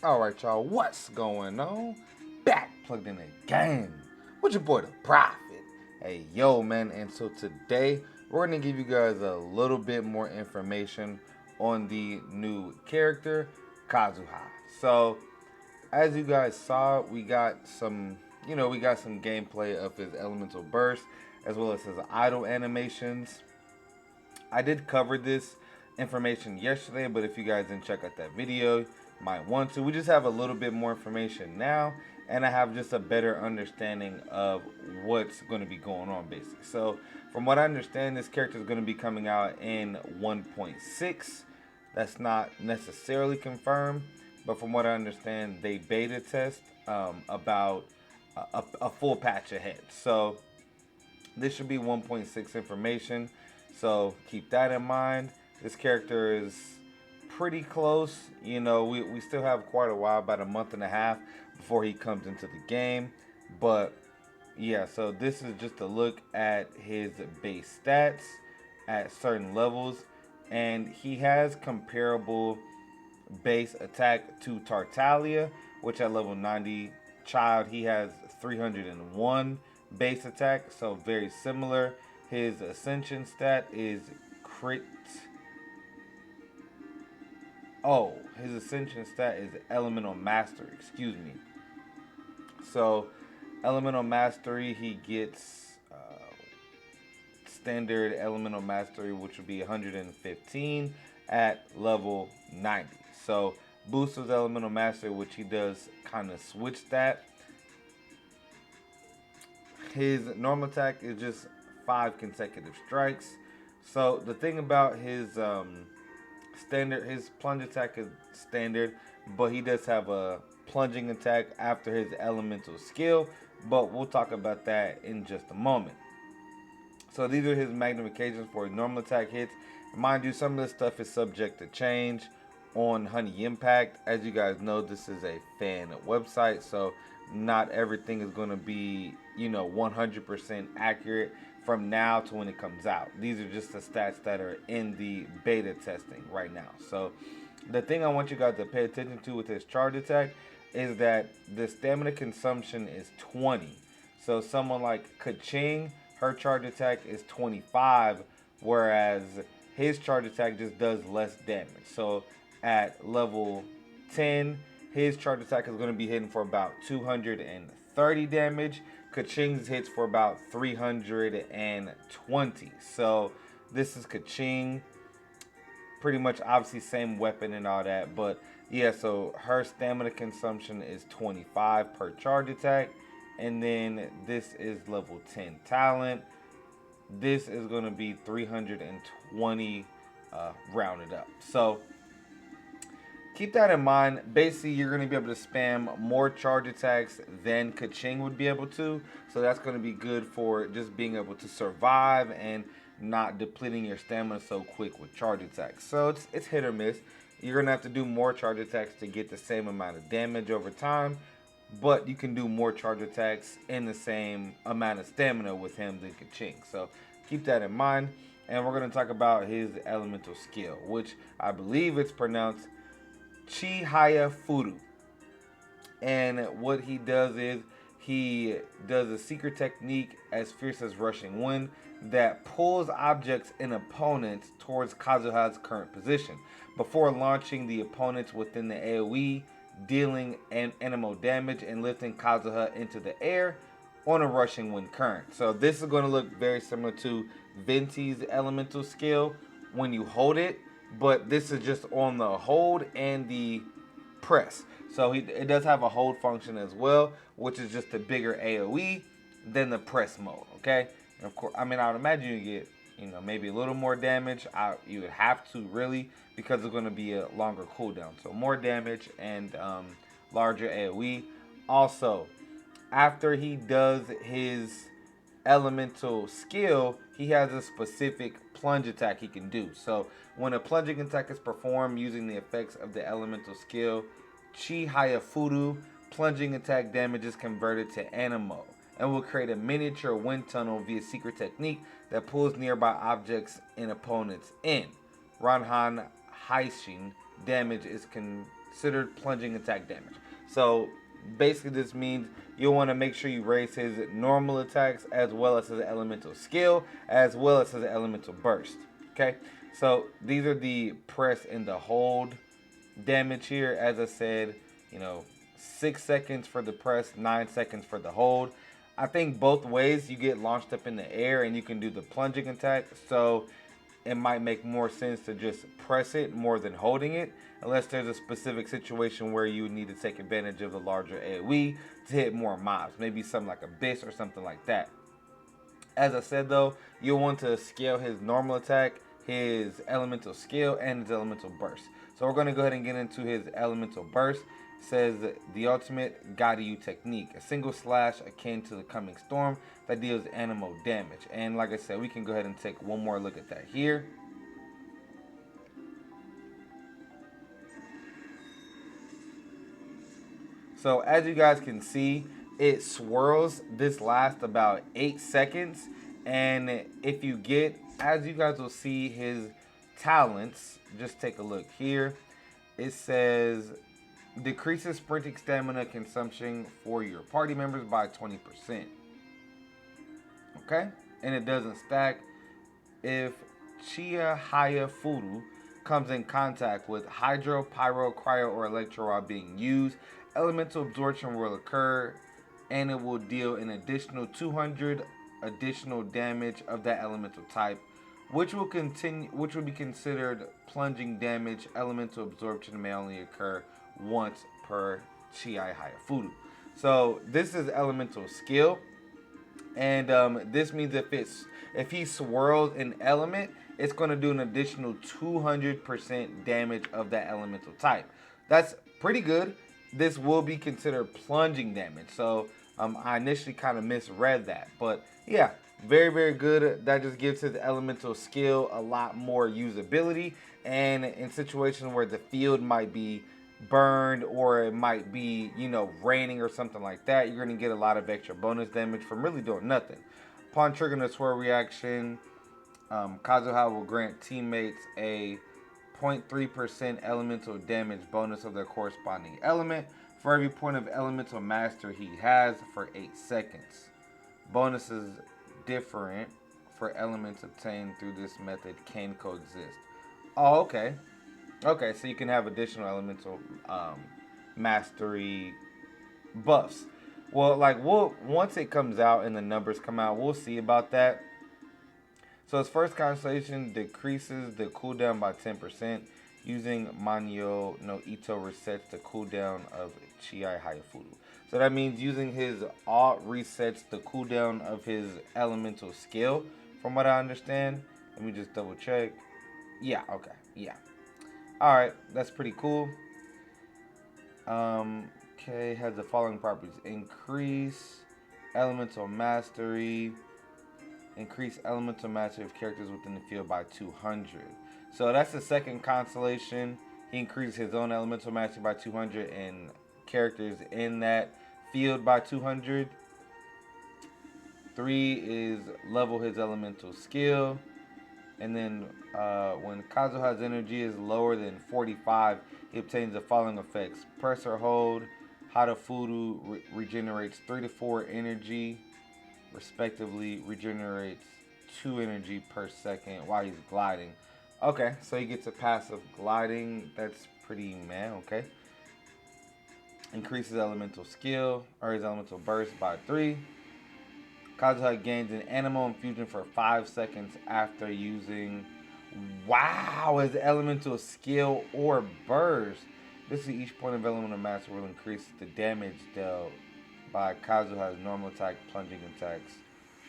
Alright, y'all, what's going on? Back plugged in again with your boy the Prophet. Hey, yo, man, and so today we're going to give you guys a little bit more information on the new character, Kazuha. So, as you guys saw, we got some gameplay of his elemental burst as well as his idle animations. I did cover this information yesterday, but if you guys didn't check out that video, you might want to. We just have a little bit more information now, and I have just a better understanding of what's going to be going on, basically. So, from what I understand, this character is going to be coming out in 1.6. That's not necessarily confirmed, but from what I understand, they beta test about a full patch ahead. So, this should be 1.6 information. So keep that in mind. This character is pretty close. You know, we still have quite a while, about a month and a half before he comes into the game. But yeah, so this is just a look at his base stats at certain levels. And he has comparable base attack to Tartaglia, which at level 90 child, he has 301 base attack, so very similar. His ascension stat is crit. Oh, his ascension stat is elemental mastery. Excuse me. So, elemental mastery, he gets standard elemental mastery, which would be 115 at level 90. So, boosts his elemental mastery, which he does kind of switch that. His normal attack is just 5 consecutive strikes. So the thing about his his plunge attack is standard, but he does have a plunging attack after his elemental skill. But we'll talk about that in just a moment. So these are his magnifications for his normal attack hits. Mind you, some of this stuff is subject to change on Honey Impact. As you guys know, this is a fan website, so not everything is going to be, 100% accurate from now to when it comes out. These are just the stats that are in the beta testing right now. So the thing I want you guys to pay attention to with his charge attack is that the stamina consumption is 20. So someone like Kaching, her charge attack is 25, whereas his charge attack just does less damage. So at level 10, his charge attack is going to be hitting for about 230 damage. Kaching's hits for about 320. So this is Kaching. Pretty much obviously same weapon and all that. But yeah, so her stamina consumption is 25 per charge attack. And then this is level 10 talent. This is going to be 320 rounded up. So keep that in mind. Basically, you're going to be able to spam more charge attacks than Kaching would be able to. So that's going to be good for just being able to survive and not depleting your stamina so quick with charge attacks. So it's hit or miss. You're going to have to do more charge attacks to get the same amount of damage over time. But you can do more charge attacks in the same amount of stamina with him than Kaching. So keep that in mind. And we're going to talk about his elemental skill, which I believe it's pronounced Chihaya Furu. And what he does is he does a secret technique as fierce as rushing wind that pulls objects and opponents towards Kazuha's current position before launching the opponents within the AoE, dealing animal damage and lifting Kazuha into the air on a rushing wind current. So this is going to look very similar to Venti's elemental skill when you hold it, but this is just on the hold and the press. So it does have a hold function as well, which is just a bigger AoE than the press mode, okay? And of course, I mean, I would imagine you get, maybe a little more damage. You would have to really, because it's going to be a longer cooldown. So more damage and larger AoE. Also, after he does his elemental skill, he has a specific plunge attack he can do. So when a plunging attack is performed using the effects of the elemental skill Chi Hayafuru, plunging attack damage is converted to Animo and will create a miniature wind tunnel via secret technique that pulls nearby objects and opponents in. Ranhan Haishin damage is considered plunging attack damage. So basically this means you'll want to make sure you raise his normal attacks as well as his elemental skill as well as his elemental burst. Okay, so these are the press and the hold damage here. As I said, 6 seconds for the press, 9 seconds for the hold. I think both ways you get launched up in the air and you can do the plunging attack, so it might make more sense to just press it more than holding it, unless there's a specific situation where you need to take advantage of the larger AoE to hit more mobs, maybe something like Abyss or something like that. As I said though, you'll want to scale his normal attack, his elemental skill, and his elemental burst. So we're going to go ahead and get into his elemental burst. It says the ultimate Gairyu technique, a single slash akin to the coming storm that deals animal damage. And like I said, we can go ahead and take one more look at that here. So as you guys can see, it swirls. This lasts about 8 seconds. And if you get, as you guys will see, his talents, just take a look here. It says decreases sprinting stamina consumption for your party members by 20%. Okay? And it doesn't stack. If Chia Haya Furu comes in contact with Hydro, Pyro, Cryo, or Electro while being used, elemental absorption will occur and it will deal an additional 200 additional damage of that elemental type, which will be considered plunging damage. Elemental absorption may only occur once per Chiai Hayafuru. So this is elemental skill, and this means if he swirls an element, it's going to do an additional 200% damage of that elemental type. That's pretty good. This will be considered plunging damage. So I initially kind of misread that, but yeah, very, very good. That just gives his elemental skill a lot more usability. And in situations where the field might be burned or it might be, raining or something like that, you're going to get a lot of extra bonus damage from really doing nothing. Upon triggering a swirl reaction, Kazuha will grant teammates a 0.3% elemental damage bonus of their corresponding element for every point of elemental mastery he has for 8 seconds. Bonuses different for elements obtained through this method can coexist. Oh, okay. Okay, so you can have additional elemental mastery buffs. Well, once it comes out and the numbers come out, we'll see about that. So his first Constellation decreases the cooldown by 10%. Using Manyo no Ito resets the cooldown of Chiai Hayafuru. So that means using his alt resets the cooldown of his elemental skill, from what I understand. Let me just double check. Yeah, okay, yeah. Alright, that's pretty cool. Okay, has the following properties. Increase elemental mastery. Increase elemental mastery of characters within the field by 200. So that's the second Constellation. He increases his own elemental mastery by 200 and characters in that field by 200. 3 is level his elemental skill. And then when Kazuha's energy is lower than 45, he obtains the following effects. Press or hold. Hadafuru regenerates 3 to 4 energy, respectively. Regenerates 2 energy per second while he's gliding. Okay, so he gets a passive gliding. That's pretty okay. Increases elemental skill, or his elemental burst by 3. Kazuha gains an animal infusion for 5 seconds after using, his elemental skill or burst. This is each point of elemental mastery will increase the damage dealt by Kazuha's normal attack, plunging attacks,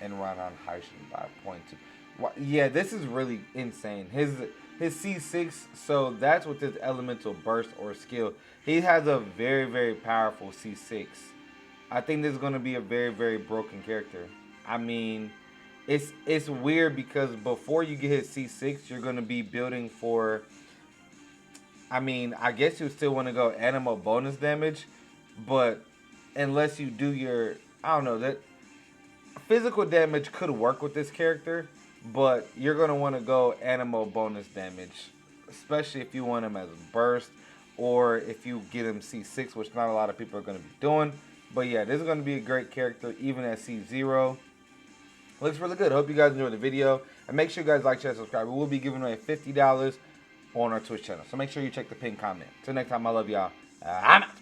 and Ranhan Haishin by 0.2. Yeah, this is really insane. His C6, so that's with his elemental burst or skill. He has a very, very powerful C6. I think this is going to be a very, very broken character. I mean, it's weird because before you get his C6, you're going to be building for, I guess you still want to go animal bonus damage, but unless you do your, that physical damage could work with this character, but you're going to want to go animal bonus damage, especially if you want him as burst or if you get him C6, which not a lot of people are going to be doing. But yeah, this is going to be a great character, even at C0. Looks really good. Hope you guys enjoyed the video. And make sure you guys like, share, subscribe. We will be giving away $50 on our Twitch channel. So make sure you check the pinned comment. Till next time, I love y'all. I'm out.